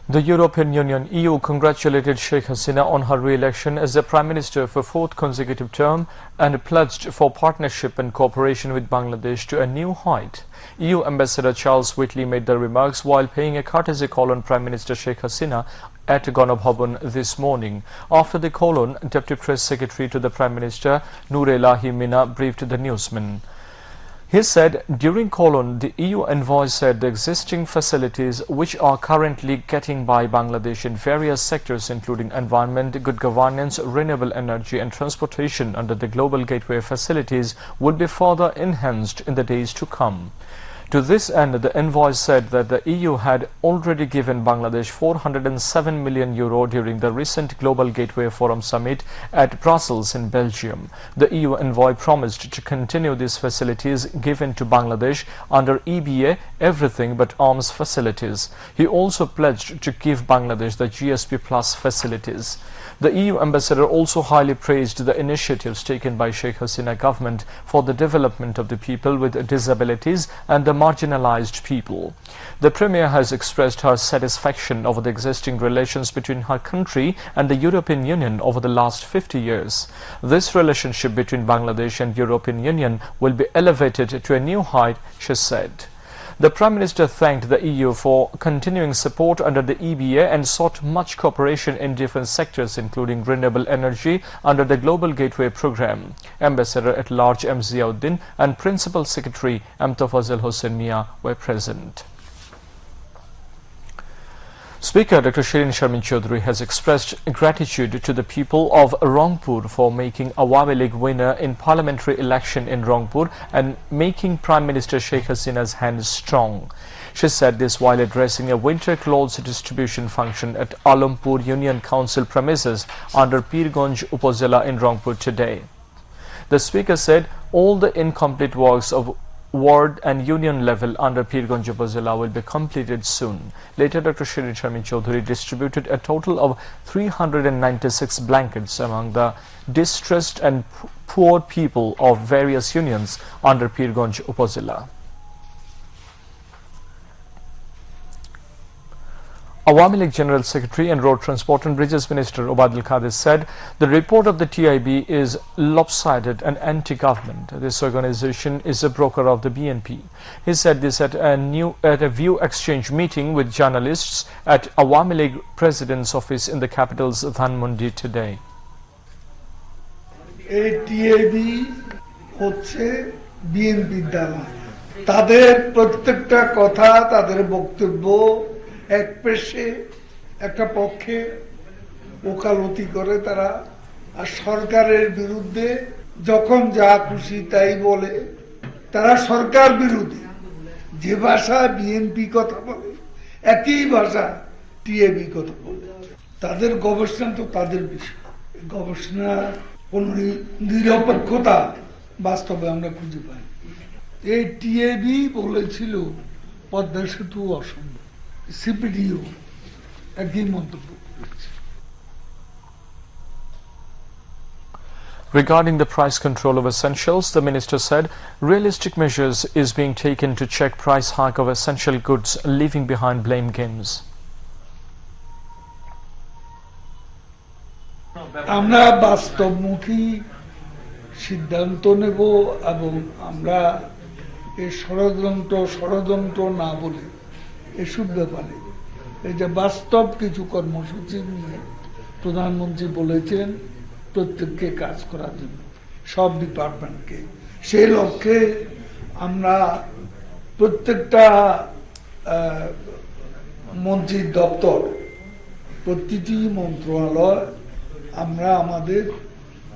The European Union (EU) congratulated Sheikh Hasina on her re-election as the Prime Minister for fourth consecutive term and pledged for partnership and cooperation with Bangladesh to a new height. EU Ambassador Charles Whitley made the remarks while paying a courtesy call on Prime Minister Sheikh Hasina at Ganabhavan this morning. After the call on, Deputy Press Secretary to the Prime Minister Nurelahi Mina briefed the newsman. He said during call-on, the EU envoy said the existing facilities which are currently getting by Bangladesh in various sectors including environment, good governance, renewable energy and transportation under the Global Gateway facilities would be further enhanced in the days to come. To this end, the envoy said that the EU had already given Bangladesh €407 million during the recent Global Gateway Forum Summit at Brussels in Belgium. The EU envoy promised to continue these facilities given to Bangladesh under EBA, everything but arms facilities. He also pledged to give Bangladesh the GSP Plus facilities. The EU ambassador also highly praised the initiatives taken by Sheikh Hasina government for the development of the people with disabilities and the marginalized people. The Premier has expressed her satisfaction over the existing relations between her country and the European Union over the last 50 years. This relationship between Bangladesh and European Union will be elevated to a new height, she said. The Prime Minister thanked the EU for continuing support under the EBA and sought much cooperation in different sectors including renewable energy under the Global Gateway Programme. Ambassador-at-Large M. Ziauddin and Principal Secretary Amtafazal Hossain Mia were present. Speaker Dr. Shirin Sharmin Chaudhary has expressed gratitude to the people of Rangpur for making Awami League winner in parliamentary election in Rangpur and making Prime Minister Sheikh Hasina's hand strong. She said this while addressing a winter clothes distribution function at Alampur Union Council premises under Pirganj Upazila in Rangpur today. The Speaker said all the incomplete works of ward and union level under Pirganj Upazila will be completed soon. Later, Dr. Shirin Sharmin Chaudhary distributed a total of 396 blankets among the distressed and poor people of various unions under Pirganj Upazila. Awami League General Secretary and Road Transport and Bridges Minister Obadul Qadir said the report of the TIB is lopsided and anti-government. This organization is a broker of the BNP. He said this at a view exchange meeting with journalists at Awami League President's office in the capital's Dhanmondi today. TIB হচ্ছে BNP দ্বারা তাদের প্রত্যেকটা কথা তাদের বক্তব্য এক পেশে একটা পক্ষে ওকালতি করে তারা আর সরকারের বিরুদ্ধে যখন যা খুশি তাই বলে তারা সরকার বিরোধী যে ভাষা বিএনপি কথা বলে একই ভাষা টিএবি কথা বলে তাদের গবেষণা তো তাদের বিষয় গবেষণা কোন নিরপেক্ষতা বাস্তবে আমরা খুঁজে পাই এই টিএবি বলেছিল পদ্মা সেতু অসম্ভব CPDO একই মন্তব্য করেছে Regarding the price control of essentials, the minister said realistic measures is being taken to check price hike of essential goods, leaving behind blame games. আমরা বাস্তবমুখী সিদ্ধান্ত নেব এবং আমরা এই ষড়যন্ত্র না বলে এসব ব্যাপারে এই যে বাস্তব কিছু কর্মসূচি নিয়ে প্রধানমন্ত্রী বলেছেন প্রত্যেককে কাজ করার জন্য সব ডিপার্টমেন্টকে সেই লক্ষ্যে আমরা প্রত্যেকটা মন্ত্রীর দপ্তর প্রতিটি মন্ত্রণালয় আমরা আমাদের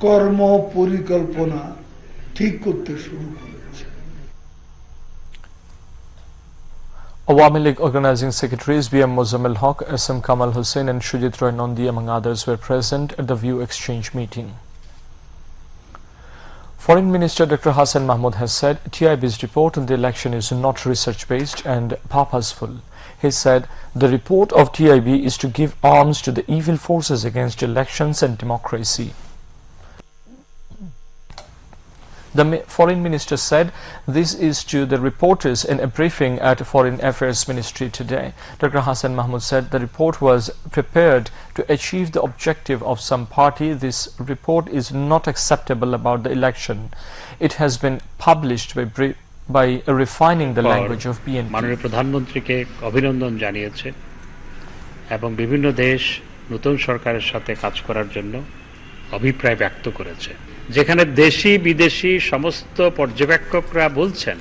কর্ম পরিকল্পনা ঠিক করতে শুরু করেছি Awami League Organizing Secretaries B.M. Mozammel Haq, S.M. Kamal Hussain and Shujit Roy Nandi among others were present at the View Exchange meeting. Foreign Minister Dr. Hassan Mahmood has said TIB's report on the election is not research-based and purposeful. He said the report of TIB is to give arms to the evil forces against elections and democracy. The foreign minister said this is to the reporters in a briefing at Foreign Affairs Ministry today. Dr. Hassan Mahmood said the report was prepared to achieve the objective of some party. This report is not acceptable about the election. It has been published by refining the language of BNP. মাননীয় প্রধানমন্ত্রীকে অভিনন্দন জানিয়েছে এবং বিভিন্ন দেশ নতুন সরকারের সাথে কাজ করার জন্য অভিপ্রায় ব্যক্ত করেছে। যেখানে দেশি বিদেশি সমস্ত পর্যবেক্ষকরা বলছেন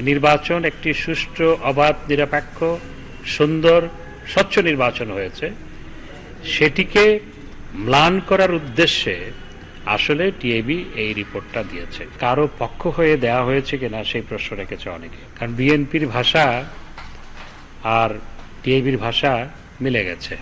নির্বাচন একটি সুষ্ঠু অবাধ নিরপেক্ষ সুন্দর স্বচ্ছ নির্বাচন হয়েছে, সেটিকে ম্লান করার উদ্দেশ্যে আসলে টিআইবি এই রিপোর্টটা দিয়েছে। কারো পক্ষ হয়ে দেয়া হয়েছে কিনা সেই প্রশ্ন রেখেছে অনেকে, কারণ বিএনপির ভাষা আর টিআইবির ভাষা মিলে গেছে।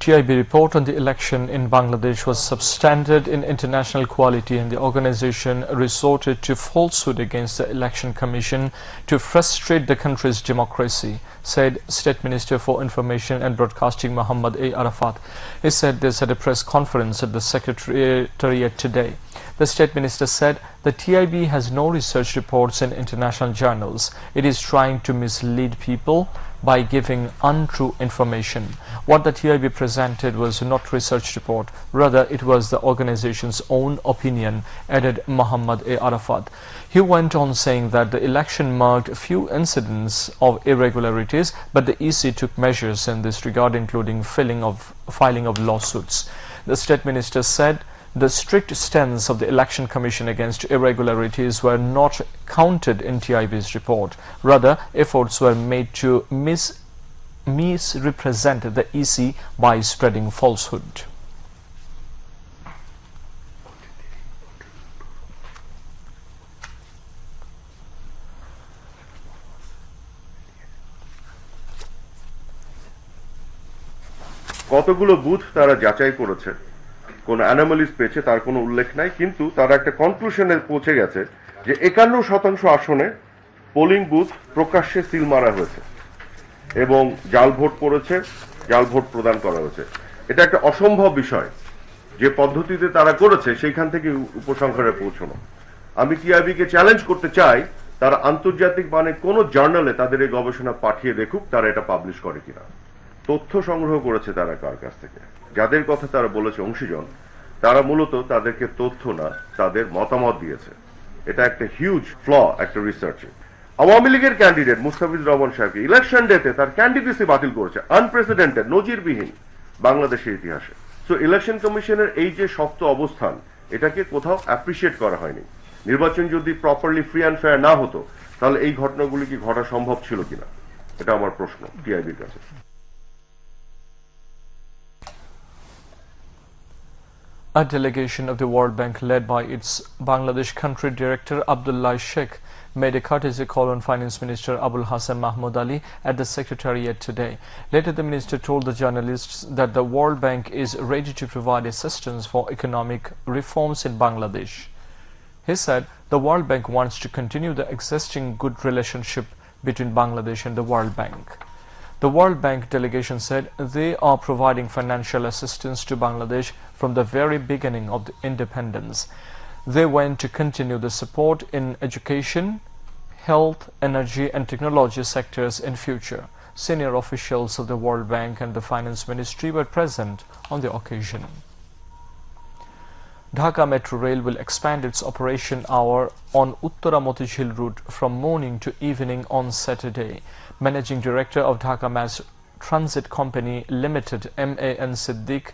TIB report on the election in Bangladesh was substandard in international quality, and the organization resorted to falsehood against the Election Commission to frustrate the country's democracy, said State Minister for Information and Broadcasting Muhammad A. Arafat. He said this at a press conference at the Secretariat today. The State Minister said the TIB has no research reports in international journals. It is trying to mislead people by giving untrue information. What the TIB presented was not research report, rather it was the organization's own opinion, added Muhammad A. Arafat. He went on saying that the election marked few incidents of irregularities, but the EC took measures in this regard, including filing of lawsuits. The State Minister said the strict stance of the Election Commission against irregularities were not counted in TIB's report. Rather, efforts were made to misrepresent the EC by spreading falsehood. কতগুলো booth তারা যাচাই করেছে, কোন anomalies পেয়েছে তার কোনো উল্লেখ নাই, কিন্তু তারা একটা কনক্লুশনে পৌঁছে গেছে যে 51% আসনে পোলিং বুথ প্রকাশ্যে সিল মারা হয়েছে এবং জাল ভোট পড়েছে, জাল ভোট প্রদান করা হয়েছে। এটা একটা অসম্ভব বিষয়, যে পদ্ধতিতে তারা করেছে সেইখান থেকে উপসংহারে পৌঁছানো। আমি টিআইবিকে চ্যালেঞ্জ করতে চাই, তারা আন্তর্জাতিক মানে কোন জার্নালে তাদের এই গবেষণা পাঠিয়ে দেখুক তারা এটা পাবলিশ করে কিনা। তথ্য সংগ্রহ করেছে তারা কার কাছ থেকে, যাদের কথা তারা বলেছে অংশীজন, তারা মূলত তাদেরকে তথ্য না তাদের মতামত দিয়েছে। এটা একটা হিউজ ফ্ল একটা রিসার্চে। আওয়ামী লীগের ক্যান্ডিডেট মুস্তাফিজুর রহমান সাহেবকে ইলেকশন ডেতে তার ক্যান্ডিডেসি বাতিল করেছে, আনপ্রেসিডেন্টেড, নজিরবিহীন বাংলাদেশের ইতিহাসে। সো ইলেকশন কমিশনের এই যে শক্ত অবস্থান, এটাকে কোথাও অ্যাপ্রিসিয়েট করা হয়নি। নির্বাচন যদি প্রপারলি ফ্রি অ্যান্ড ফেয়ার না হতো তাহলে এই ঘটনাগুলি কি ঘটা সম্ভব ছিল কিনা, এটা আমার প্রশ্ন টিআইবির কাছে। A delegation of the World Bank led by its Bangladesh country director Abdullah Sheikh made a courtesy call on Finance Minister Abul Hassan Mahmood Ali at the Secretariat today. Later, the minister told the journalists that the World Bank is ready to provide assistance for economic reforms in Bangladesh. He said the World Bank wants to continue the existing good relationship between Bangladesh and the World Bank. The World Bank delegation said they are providing financial assistance to Bangladesh from the very beginning of the independence. They want to continue the support in education, health, energy and technology sectors in future. Senior officials of the World Bank and the Finance Ministry were present on the occasion. Dhaka Metro Rail will expand its operation hour on Uttara Motijhil route from morning to evening on Saturday. Managing Director of Dhaka Mass Transit Company Limited, M.A.N. Siddiq,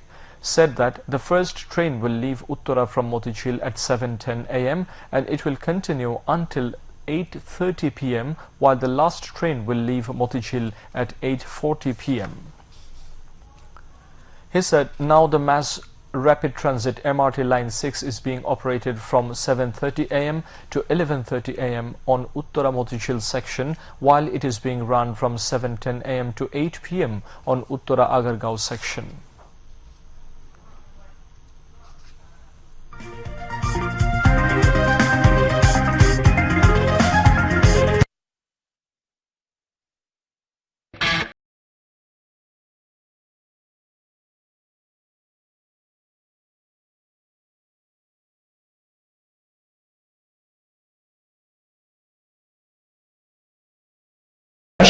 said that the first train will leave Uttara from Motijhil at 7:10 a.m. and it will continue until 8:30 p.m. while the last train will leave Motijhil at 8:40 p.m. He said now the Mass Rapid Transit MRT Line 6 is being operated from 7:30 a.m. to 11:30 a.m. on Uttara Motijhil section, while it is being run from 7:10 a.m. to 8 p.m. on Uttara Agargaon section.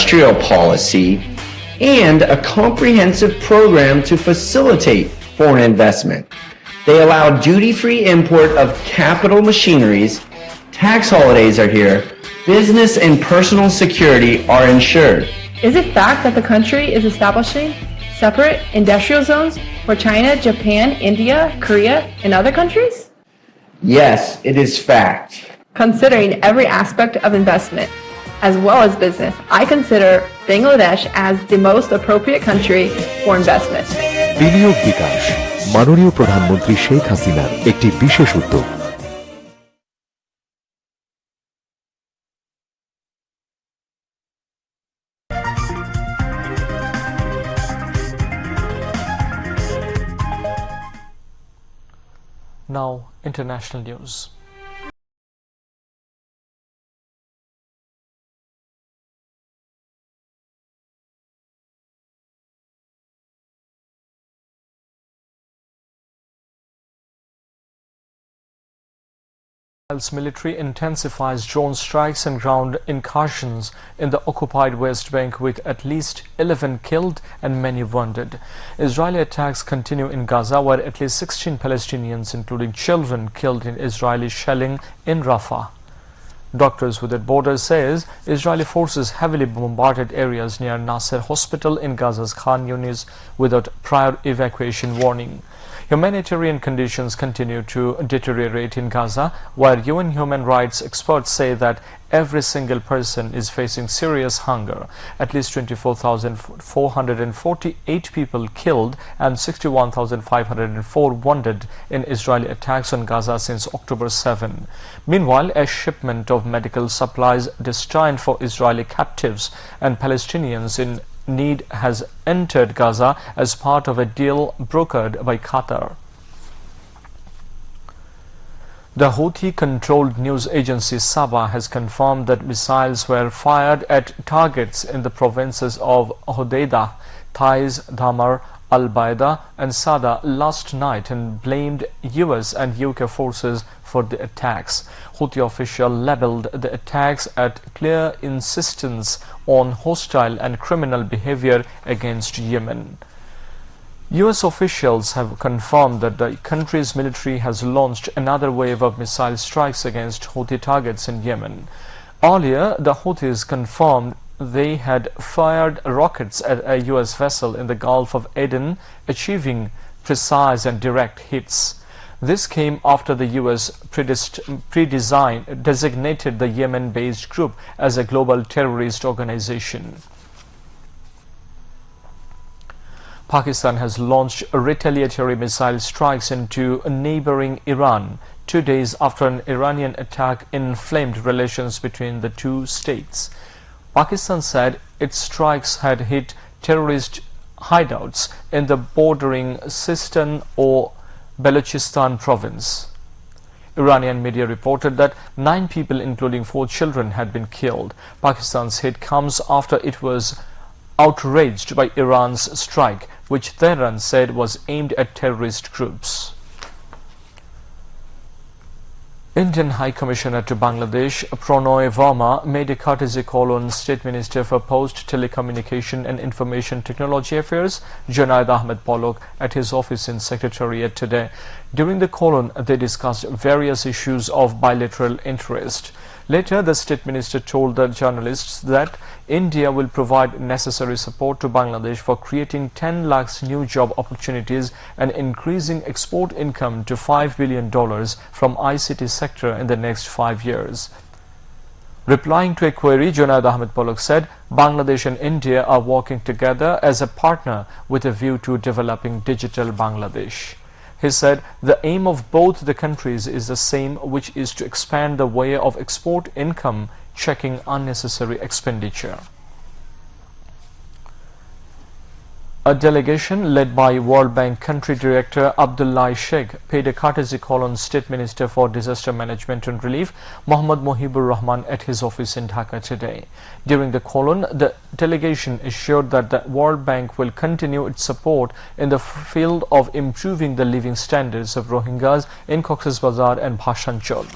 industrial policy, and a comprehensive program to facilitate foreign investment. They allow duty-free import of capital machineries, tax holidays are here, business and personal security are ensured. Is it fact that the country is establishing separate industrial zones for China, Japan, India, Korea, and other countries? Yes, it is fact. Considering every aspect of investment, as well as business, I consider Bangladesh as the most appropriate country for investment. বিনিয়োগ বিকাশ মাননীয় প্রধানমন্ত্রী শেখ হাসিনার একটি বিশেষ উদ্যোগ। Now, international news. Israel's military intensifies drone strikes and ground incursions in the occupied West Bank with at least 11 killed and many wounded. Israeli attacks continue in Gaza where at least 16 Palestinians including children killed in Israeli shelling in Rafah. Doctors Without Borders says Israeli forces heavily bombarded areas near Nasser Hospital in Gaza's Khan Yunis without prior evacuation warning. Humanitarian conditions continue to deteriorate in Gaza, where UN human rights experts say that every single person is facing serious hunger. At least 24,448 people killed and 61,504 wounded in Israeli attacks on Gaza since October 7. Meanwhile, a shipment of medical supplies destined for Israeli captives and Palestinians in need has entered Gaza as part of a deal brokered by Qatar. The Houthi-controlled news agency Sabah has confirmed that missiles were fired at targets in the provinces of Hodeidah, Taiz, Dhamar, Al-Baida and Sada last night and blamed US and UK forces for the attacks. Houthi official labeled the attacks at clear insistence on hostile and criminal behavior against Yemen. US officials have confirmed that the country's military has launched another wave of missile strikes against Houthi targets in Yemen. Earlier, the Houthis confirmed they had fired rockets at a US vessel in the Gulf of Aden, achieving precise and direct hits. This came after the US designated the Yemen-based group as a global terrorist organization. Pakistan has launched retaliatory missile strikes into neighboring Iran 2 days after an Iranian attack inflamed relations between the two states. Pakistan said its strikes had hit terrorist hideouts in the bordering Sistan or Balochistan province. Iranian media reported that 9 people, including 4 children, had been killed. Pakistan's hit comes after it was outraged by Iran's strike, which Tehran said was aimed at terrorist groups. Indian High Commissioner to Bangladesh, Pronoy Verma, made a courtesy call on State Minister for Post, Telecommunication and Information Technology Affairs, Junaid Ahmed Polok, at his office in Secretariat today. During the call-on, they discussed various issues of bilateral interest. Later, the State Minister told the journalists that India will provide necessary support to Bangladesh for creating 10 lakhs new job opportunities and increasing export income to $5 billion from ICT sector in the next 5 years. Replying to a query, Junaid Ahmed Polok said Bangladesh and India are working together as a partner with a view to developing digital Bangladesh. He said the aim of both the countries is the same, which is to expand the way of export income, checking unnecessary expenditure. A delegation led by World Bank Country Director Abdullah Sheikh paid a courtesy call on State Minister for Disaster Management and Relief Mohammad Mohibur Rahman at his office in Dhaka today. During the call-on, the delegation assured that the World Bank will continue its support in the field of improving the living standards of Rohingyas in Cox's Bazar and Bhashanchal.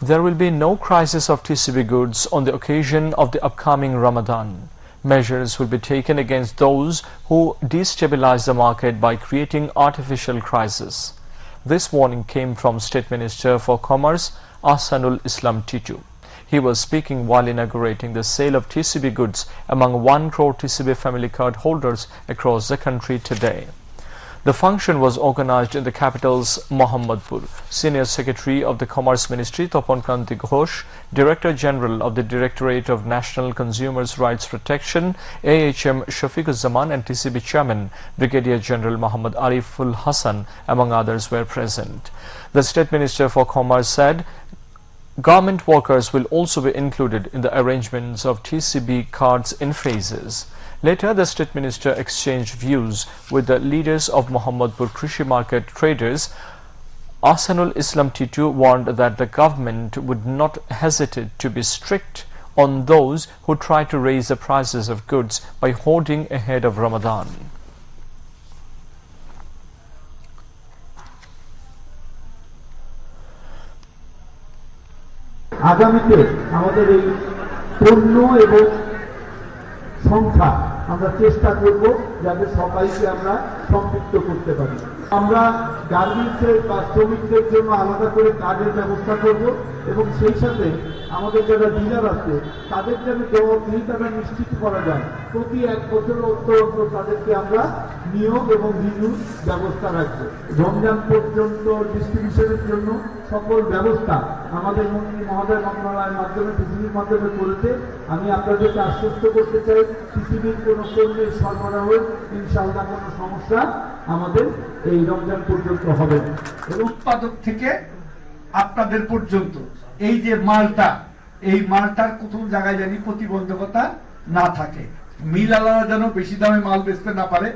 There will be no crisis of TCB goods on the occasion of the upcoming Ramadan. Measures will be taken against those who destabilize the market by creating artificial crisis. This warning came from State Minister for Commerce Ahsanul Islam Titu. He was speaking while inaugurating the sale of TCB goods among 1 crore TCB family card holders across the country today. The function was organized in the capital's Mohammadpur. Senior Secretary of the Commerce Ministry Tapan Kanti Ghosh, Director General of the Directorate of National Consumers Rights Protection AHM Shafiquzzaman and TCB Chairman Brigadier General Muhammad Ariful Hassan among others were present. The State Minister for Commerce said government workers will also be included in the arrangements of TCB cards in phases. Later, the State Minister exchanged views with the leaders of Mohammadpur Krishi Market traders. Ahsanul Islam Titu warned that the government would not hesitate to be strict on those who try to raise the prices of goods by hoarding ahead of Ramadan. আগামীতে আমাদের এই পণ্য এবং সংখ্যা আমরা চেষ্টা করব যাতে সবাইকে আমরা সম্পৃক্ত করতে পারি। আমরা গার্মেন্টসের বা শ্রমিকদের জন্য আলাদা করে কার্ডের ব্যবস্থা করব এবং সেই সাথে আমাদের যারা ডিলার আছে তাদের যেন জবাবদিহিতা নিশ্চিত করা যায়। প্রতি 1 বছর অন্তর অন্তর তাদেরকে আমরা নিয়োগ এবং রিনিউ ব্যবস্থা রাখব। রমজান পর্যন্ত ডিস্ট্রিবিউশনের জন্য সকল ব্যবস্থা আমাদের মন্ত্রী মহোদয় মন্ত্রণালয়ের মাধ্যমে টিসিবির মাধ্যমে করেছে। আমি আপনাদেরকে আশ্বস্ত করতে চাই টিসিবির কোনো পণ্যের সরবরাহের ইনশাআল্লাহ কোনো সমস্যা আমাদের এই রমজান পর্যন্ত হবে না। এবং উৎপাদক থেকে আপনাদের পর্যন্ত এই যে মালটা এই মালটার কোন জায়গায় জানি প্রতিবন্ধকতা না থাকে। মিলালারা যেন বেশি দামে মাল বেচতে না পারে,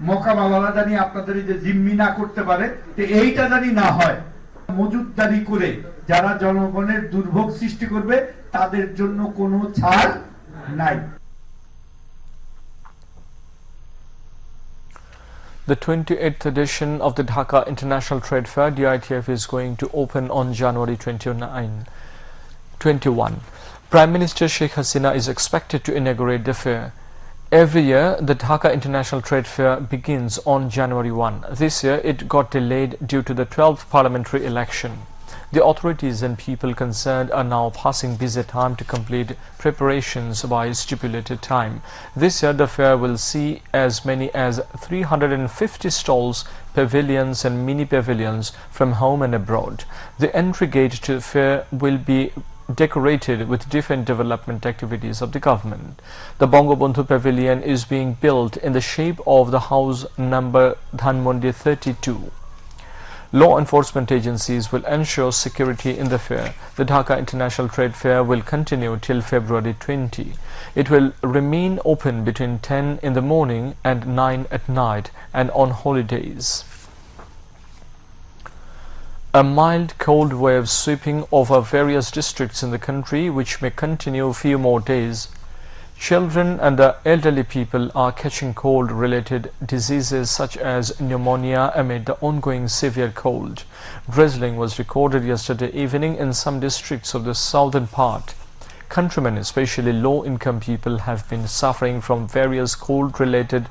মোকামালারা জানি আপনাদের এই যে জিম্মি না করতে পারে, তো এইটা জানি না হয়। মজুতদারি করে যারা জনগণের দুর্ভোগ সৃষ্টি করবে তাদের জন্য কোনো ছাড় নাই। The 28th edition of the Dhaka International Trade Fair (DITF) is going to open on January 21. Prime Minister Sheikh Hasina is expected to inaugurate the fair. Every year, the Dhaka International Trade Fair begins on January 1. This year, it got delayed due to the 12th parliamentary election. The authorities and people concerned are now passing busy time to complete preparations by stipulated time. This year, the fair will see as many as 350 stalls, pavilions and mini pavilions from home and abroad. The entry gate to the fair will be decorated with different development activities of the government. The Bangabandhu Pavilion is being built in the shape of the house number Dhanmondi 32. Law enforcement agencies will ensure security in the fair. The Dhaka International Trade Fair will continue till February 20. It will remain open between 10 in the morning and 9 at night and on holidays. A mild cold wave sweeping over various districts in the country, which may continue a few more days. Children and the elderly people are catching cold-related diseases such as pneumonia amid the ongoing severe cold. Drizzling was recorded yesterday evening in some districts of the southern part. Countrymen, especially low-income people, have been suffering from various cold-related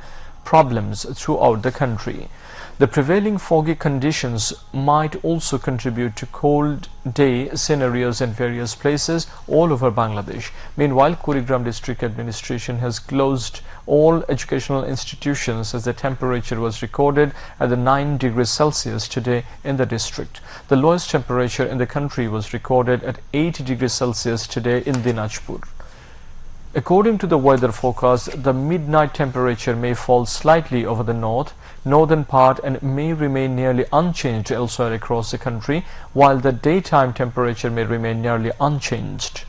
problems throughout the country. The prevailing foggy conditions might also contribute to cold day scenarios in various places all over Bangladesh. Meanwhile, Kurigram District Administration has closed all educational institutions as the temperature was recorded at the 9 degrees Celsius today in the district. The lowest temperature in the country was recorded at 8 degrees Celsius today in Dinajpur. According to the weather forecast, the midnight temperature may fall slightly over the northern part and may remain nearly unchanged elsewhere across the country, while the daytime temperature may remain nearly unchanged.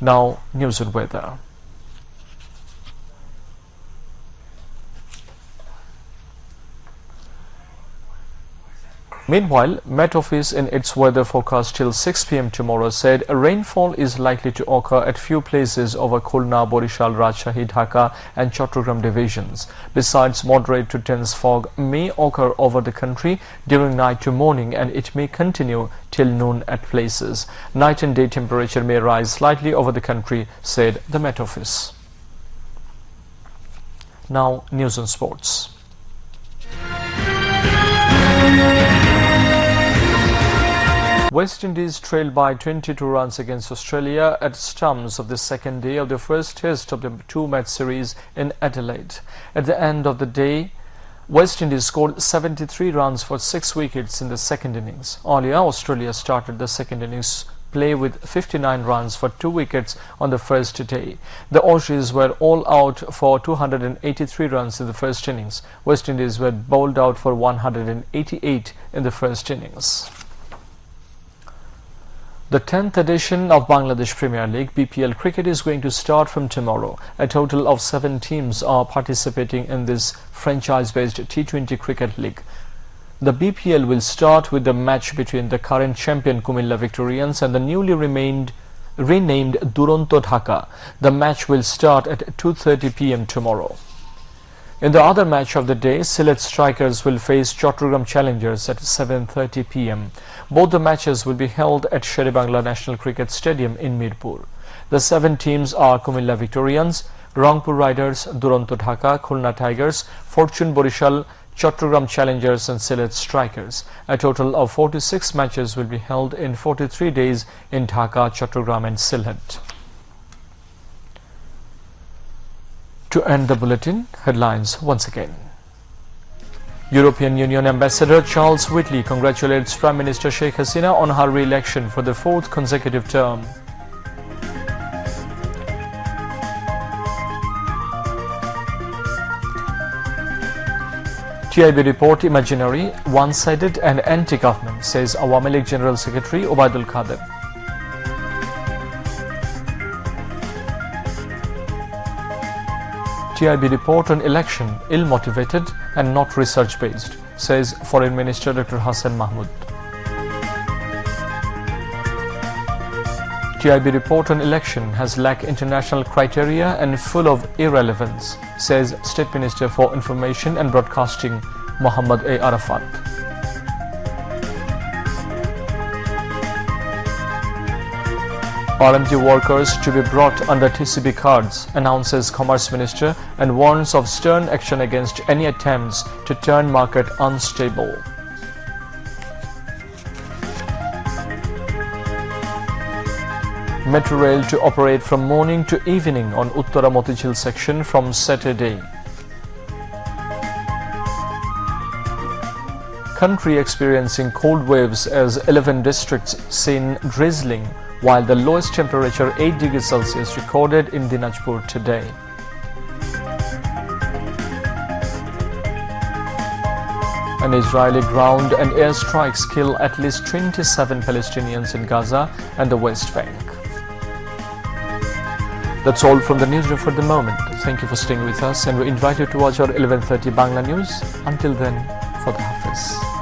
Now, news and weather. Meanwhile, Met Office in its weather forecast till 6 p.m. tomorrow said rainfall is likely to occur at few places over Khulna, Borishal, Rajshahi, Dhaka and Chattogram divisions. Besides, moderate to dense fog may occur over the country during night to morning, and it may continue till noon at places. Night and day temperature may rise slightly over the country, said the Met Office. Now, news and sports. West Indies trailed by 22 runs against Australia at stumps of the second day of the first test of the two-match series in Adelaide. At the end of the day, West Indies scored 73 runs for 6 wickets in the second innings. Earlier, Australia started the second innings play with 59 runs for 2 wickets on the first day. The Aussies were all out for 283 runs in the first innings. West Indies were bowled out for 188 in the first innings. The 10th edition of Bangladesh Premier League BPL cricket is going to start from tomorrow. A total of 7 teams are participating in this franchise-based T20 cricket league. The BPL will start with the match between the current champion Kumilla Victorians and the newly renamed Duronto Dhaka. The match will start at 2:30 p.m. tomorrow. In the other match of the day, Sylhet Strikers will face Chattogram Challengers at 7:30 p.m. Both the matches will be held at Sher-e-Bangla National Cricket Stadium in Mirpur. The 7 teams are Kumilla Victorians, Rangpur Riders, Duronto Dhaka, Khulna Tigers, Fortune Borishal, Chattogram Challengers and Sylhet Strikers. A total of 46 matches will be held in 43 days in Dhaka, Chattogram and Sylhet. To end the bulletin, headlines once again. European Union Ambassador Charles Whitley congratulates Prime Minister Sheikh Hasina on her re-election for the 4th consecutive term. TIB report imaginary, one-sided and anti-government, says Awami League General Secretary Obaidul Qadir. TIB report on election ill-motivated and not research-based, says Foreign Minister Dr. Hassan Mahmood. TIB report on election has lacked international criteria and full of irrelevance, says State Minister for Information and Broadcasting Muhammad A. Arafat. RMG workers to be brought under TCB cards, announces Commerce Minister and warns of stern action against any attempts to turn market unstable. Metro Rail to operate from morning to evening on Uttara Motijhil section from Saturday. Country experiencing cold waves as 11 districts seen drizzling, while the lowest temperature 8 degrees Celsius recorded in Dinajpur today. An Israeli ground and air strikes kill at least 27 Palestinians in Gaza and the West Bank. That's all from the newsroom for the moment. Thank you for staying with us, and we invite you to watch our 11:30 Bangla News. Until then, Khuda Hafiz.